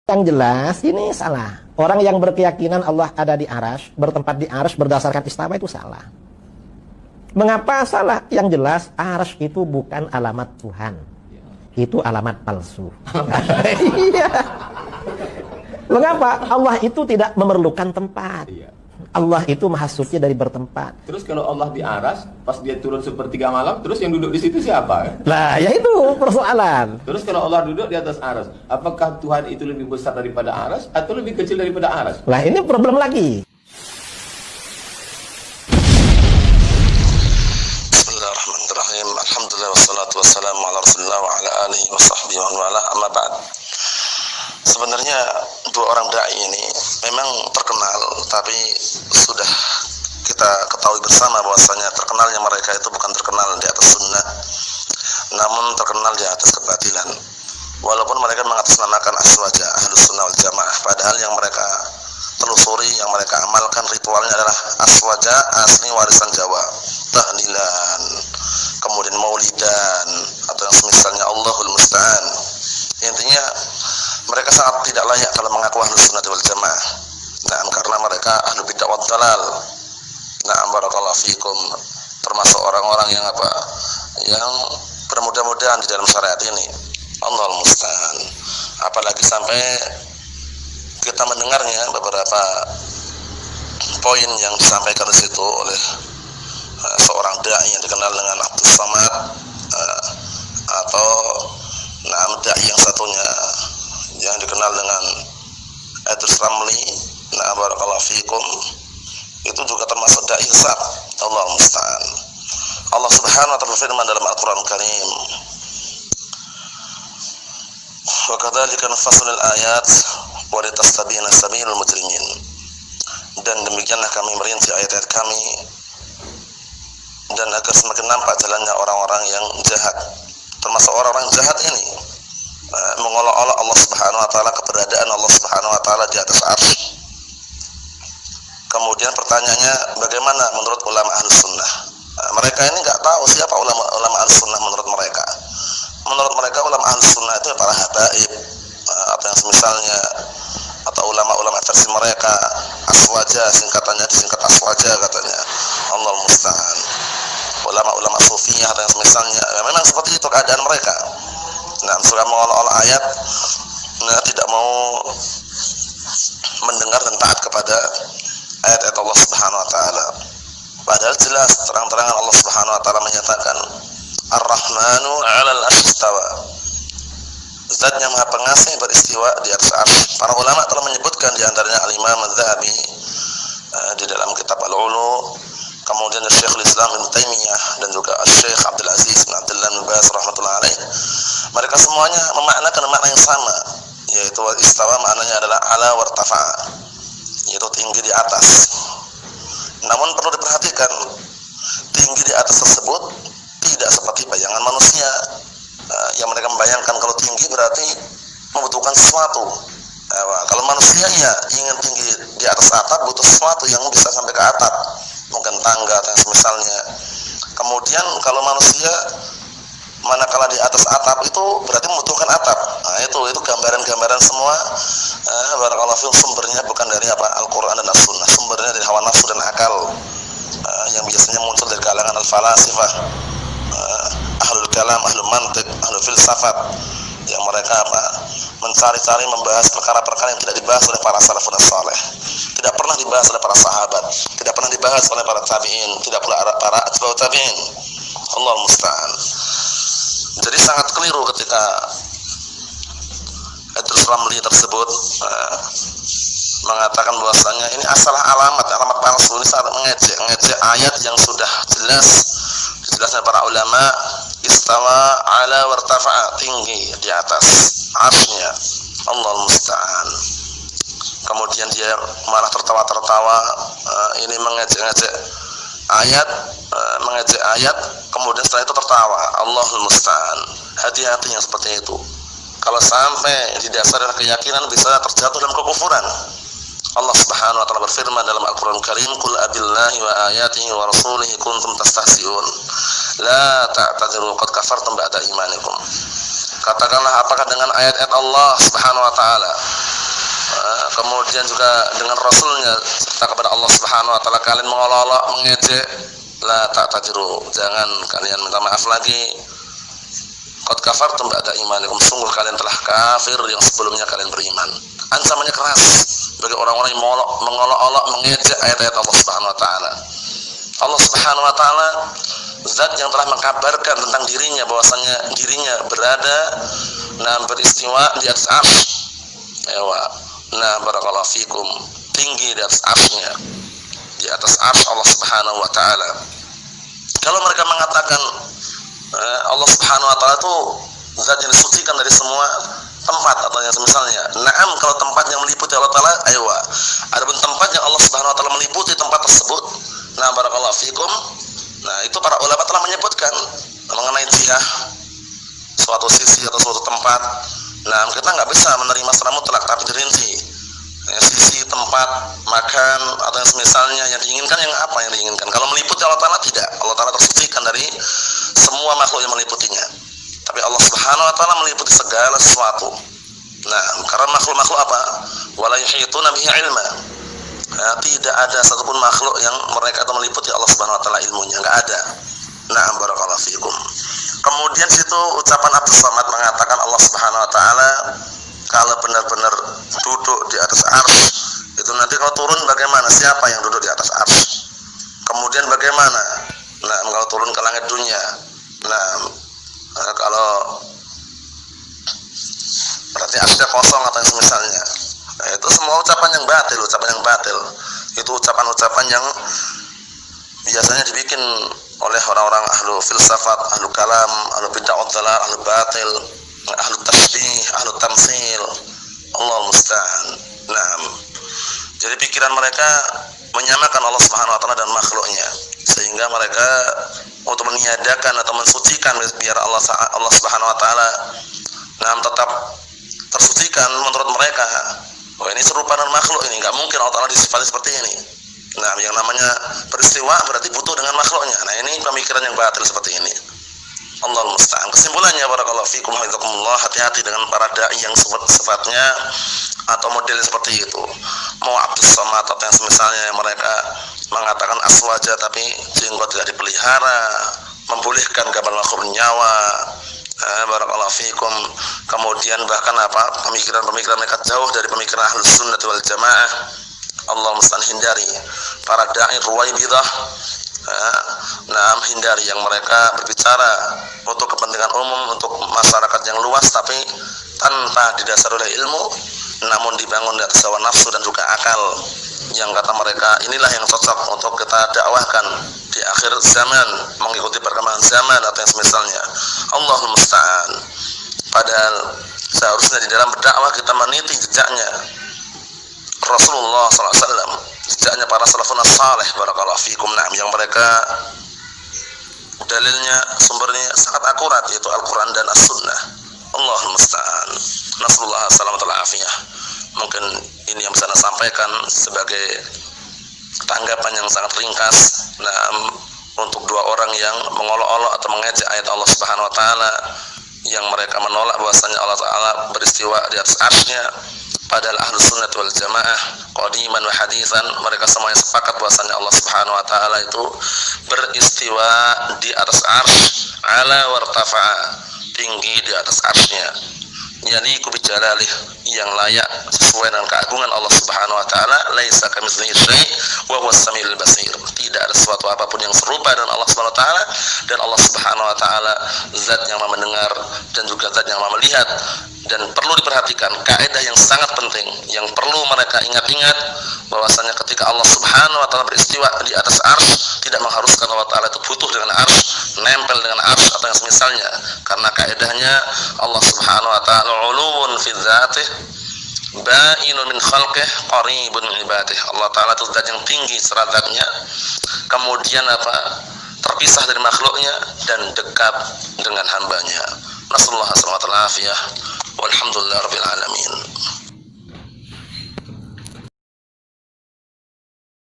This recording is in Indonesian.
Yang jelas ini salah. Orang yang berkeyakinan Allah ada di arasy, bertempat di arasy berdasarkan istiwa itu salah. Mengapa salah? Yang jelas arasy itu bukan alamat Tuhan. Itu alamat palsu. Iya. Mengapa? Allah itu tidak memerlukan tempat. Allah itu maha suci dari bertempat. Terus kalau Allah di aras, pas dia turun sepertiga malam, terus yang duduk di situ siapa? Nah, ya itu persoalan. Terus kalau Allah duduk di atas aras, apakah Tuhan itu lebih besar daripada aras atau lebih kecil daripada aras? Nah, ini problem lagi. Bismillahirrahmanirrahim. Alhamdulillah wassalatu wassalamu ala Rasulillah wa ala alihi wa sahbihi wa wala. Amma ba'd. Sebenarnya dua orang dai ini memang terkenal, tapi sudah kita ketahui bersama bahwasanya terkenalnya mereka itu bukan terkenal di atas sunnah, namun terkenal di atas kebatilan. Walaupun mereka mengatasnamakan aswaja ahlus sunnah wal jamaah, padahal yang mereka telusuri, yang mereka amalkan ritualnya adalah aswaja asli warisan Jawa, tahlilan, kemudian maulidan, atau yang semisalnya, Allahul musta'an. Intinya mereka sangat tidak layak kalau mengaku ahlus sunnah wal jamaah. Nah, karena mereka ahlu bid'ah wad dalal. Nah, barakallahu fikum, termasuk orang-orang yang apa? Yang bermudah-mudahan di dalam syariat ini. Allahul musta'an. Apalagi sampai kita mendengarnya beberapa poin yang disampaikan di situ oleh seorang dai yang dikenal dengan Abdus Samad, atau dai yang satunya yang dikenal dengan Idrus Ramli. Nah, barakallahu fikum, itu juga termasuk dai sesat. Allah musta'an. Allah Subhanahu wa ta'ala berfirman dalam Al-Qur'an Karim, wa kadzalika nufassilul ayat wa litastabina sabilul mujrimin. Dan demikianlah kami merinci ayat-ayat kami, dan agar semakin nampak jalannya orang-orang yang jahat. Termasuk orang-orang jahat ini mengolok-olok Allah Subhanahu wa ta'ala, keberadaan Allah Subhanahu wa ta'ala di atas arsy. Kemudian pertanyaannya, bagaimana menurut ulama ahlus sunnah? Mereka ini nggak tahu siapa ulama ahlus sunnah menurut mereka. Menurut mereka ulama ahlus sunnah itu para habaib, atau yang semisalnya, atau ulama-ulama versi mereka aswaja, singkatannya disingkat aswaja katanya. Allah musta'an. Ulama-ulama sufiyah atau yang semisalnya, memang seperti itu keadaan mereka. Nah, sudah mengolok-olok ayat, tidak mau mendengar dan taat kepada ayat-ayat Allah Subhanahu wa ta'ala. Padahal jelas terang-terangan Allah Subhanahu wa ta'ala menyatakan Ar-Rahmanu 'alal 'arsy istawa. Zat yang Maha Pengasih beristiwa di atas arsy. Para ulama telah menyebutkan, di antaranya Al-Imam Adz-Dzahabi di dalam kitab Al-Ulu, kemudian Syekhul Islam Ibnu Taimiyah, dan juga Syekh Abdul Aziz bin Abdullah bin Baz rahmatullahi alaih. Mereka semuanya memaknakan makna yang sama, yaitu istawa maknanya adalah ala wartafa'a, yaitu tinggi di atas. Namun perlu diperhatikan, tinggi di atas tersebut tidak seperti bayangan manusia, yang mereka membayangkan kalau tinggi berarti membutuhkan sesuatu. Kalau manusia ya ingin tinggi di atas atap, butuh sesuatu yang bisa sampai ke atap, mungkin tangga atau misalnya. Kemudian kalau manusia manakala di atas atap itu berarti membutuhkan atap. Nah, itu gambaran-gambaran semua. Barakallahu fiikum, sumbernya bukan dari Al-Qur'an dan As-Sunnah, sumbernya dari hawa nafsu dan akal, yang biasanya muncul dari kalangan al-falasifah, ahlul kalam, ahlul mantiq, ahlul filsafat, yang mereka mencari-cari membahas perkara-perkara yang tidak dibahas oleh para salafun saleh, tidak pernah dibahas oleh para sahabat, tidak pernah dibahas oleh para tabi'in, tidak pula para atba'ut tabi'in. Allah musta'an. Jadi sangat keliru ketika Idrus Ramli tersebut mengatakan bahwasanya ini asalah alamat palsu. Ini sangat mengejek ayat yang sudah jelasnya para ulama, istawa ala wartafa'a, tinggi di atas arsy-nya. Allah musta'an. Kemudian dia malah tertawa-tertawa, ini mengejek ayat, kemudian setelah itu tertawa. Allahul musta'an. Hati-hati yang seperti itu. Kalau sampai didasari oleh keyakinan, bisa terjatuh dalam kekufuran. Allah Subhanahu wa ta'ala berfirman dalam Al-Qur'an Karim, qul abillahi wa ayatihi wa rasulihi kuntum tastahzi'un la ta'tadiru qad kafartum ba'da imanikum. Katakanlah, apakah dengan ayat-ayat Allah Subhanahu wa ta'ala kemudian juga dengan Rasulnya serta kepada Allah Subhanahu wa taala kalian mengolok-olok, mengejek, la ta'tadiru, jangan kalian minta maaf lagi. Qad kafartum ba'da imanikum, sungguh kalian telah kafir yang sebelumnya kalian beriman. Ancamannya keras bagi orang-orang yang mengolok-olok, mengejek ayat-ayat Allah Subhanahu wa taala. Allah Subhanahu wa taala zat yang telah mengkabarkan tentang dirinya bahwasanya dirinya berada beristiwa di atas arsy. Barakallahu fikum, tinggi di atas arsy-Nya, di atas arsy Allah Subhanahu wa taala. Kalau mereka mengatakan Allah Subhanahu wa taala itu zat yang disucikan dari semua tempat atau yang semisalnya. Naam, kalau tempat yang meliputi Allah taala, aywa. Adapun tempat yang Allah Subhanahu wa taala meliputi tempat tersebut, barakallahu fikum. Itu para ulama telah menyebutkan mengenai jihah suatu sisi atau suatu tempat. Kita nggak bisa menerima secara mutlak, tapi dirinci. Sisi, tempat, makan atau yang semisalnya yang diinginkan, yang apa yang diinginkan. Kalau meliputi Allah taala tidak. Allah taala tersucikan dari semua makhluk yang meliputinya. Tapi Allah Subhanahu wa taala meliputi segala sesuatu. Karena makhluk-makhluk apa? Wala yuhituna bihi ilma. Tidak ada satupun makhluk yang mereka itu meliputi Allah Subhanahu wa taala ilmunya, enggak ada. Barakallahu fikum. Kemudian situ ucapan Abdus Samad mengatakan Allah Subhanahu wa taala kalau benar-benar duduk di atas arsy, itu nanti kalau turun bagaimana? Siapa yang duduk di atas arsy? Kemudian bagaimana? Kalau turun ke langit dunia. Kalau berarti arsy kosong atau yang semisalnya. Itu semua ucapan yang batil. Itu ucapan-ucapan yang biasanya dibikin oleh orang-orang ahlu filsafat, ahlu kalam, ahlu bid'ah dhalal, ahlu batil, ahlu tasbih, ahlu tamtsil. Allah musta'an. Jadi pikiran mereka menyamakan Allah Subhanahu wa taala dan makhluknya, sehingga mereka untuk meniadakan atau mensucikan biar Allah Subhanahu wa taala tetap tersucikan menurut mereka. Ini serupa dengan makhluk, ini nggak mungkin Allah taala disifati seperti ini. Yang namanya peristiwa berarti butuh dengan makhluknya. Ini pemikiran yang batil seperti ini. Allah musta'an. Kesimpulannya, barakallahu fikum, hafizakumullah, hati-hati dengan para dai yang sifatnya atau model seperti itu. Mau Abdus Samad atau yang semisalnya, yang mereka mengatakan aswaja tapi jenggot tidak dipelihara, membolehkan gambar makhluk nyawa. Barakallahu fikum. Kemudian bahkan pemikiran-pemikiran mereka jauh dari pemikiran Ahlus Sunnah wal Jamaah. Allah musta'an, hindari para dai ruwaibidah. Hindari yang mereka berbicara untuk kepentingan umum, untuk masyarakat yang luas, tapi tanpa didasari oleh ilmu, namun dibangun di atas hawa nafsu dan juga akal, yang kata mereka inilah yang cocok untuk kita dakwahkan di akhir zaman, mengikuti perkembangan zaman atau yang semisalnya. Allahul musta'an. Padahal seharusnya di dalam berdakwah kita meniti jejaknya Rasulullah SAW, jejaknya para salafun salih, barakallahu fikum, yang mereka dalilnya, sumbernya sangat akurat, yaitu Al-Quran dan As-Sunnah. Allahul musta'an. Nasallallahu alaihi afiyah. Mungkin ini yang bisa saya sampaikan sebagai tanggapan yang sangat ringkas untuk dua orang yang mengolok-olok atau mengejek ayat Allah Subhanahu wa taala, yang mereka menolak bahwasanya Allah taala beristiwa di atas arsy-Nya. Padahal Ahlus Sunnah wal Jamaah qadiman wa haditsan, mereka semuanya sepakat bahwasanya Allah Subhanahu wa taala itu beristiwa di atas arsy, ala wartafa'a, tinggi di atas arsy-Nya, yaliqu bi jalalih, yang layak sesuai dengan keagungan Allah Subhanahu wa taala. Laisa kamitslihi syai' wa huwas samiul basir. Tidak ada sesuatu apapun yang serupa dengan Allah Subhanahu wa taala, dan Allah Subhanahu wa taala zat yang Maha mendengar dan juga zat yang Maha melihat. Dan perlu diperhatikan kaidah yang sangat penting yang perlu mereka ingat-ingat, bahwasanya ketika Allah Subhanahu wa taala beristiwa di atas arsy, tidak mengharuskan Allah taala itu butuh dengan arsy, nempel dengan arsy atau yang semisalnya, karena kaidahnya Allah Subhanahu wa taala uluwun fi dzatih, ba'inun min khalqih, qaribun min ibadih. Allah taala itu zat yang tinggi secara zatnya, kemudian terpisah dari makhluknya dan dekat dengan hambanya. Nasallahu alaihi wasallam, walhamdulillah rabbil alamin.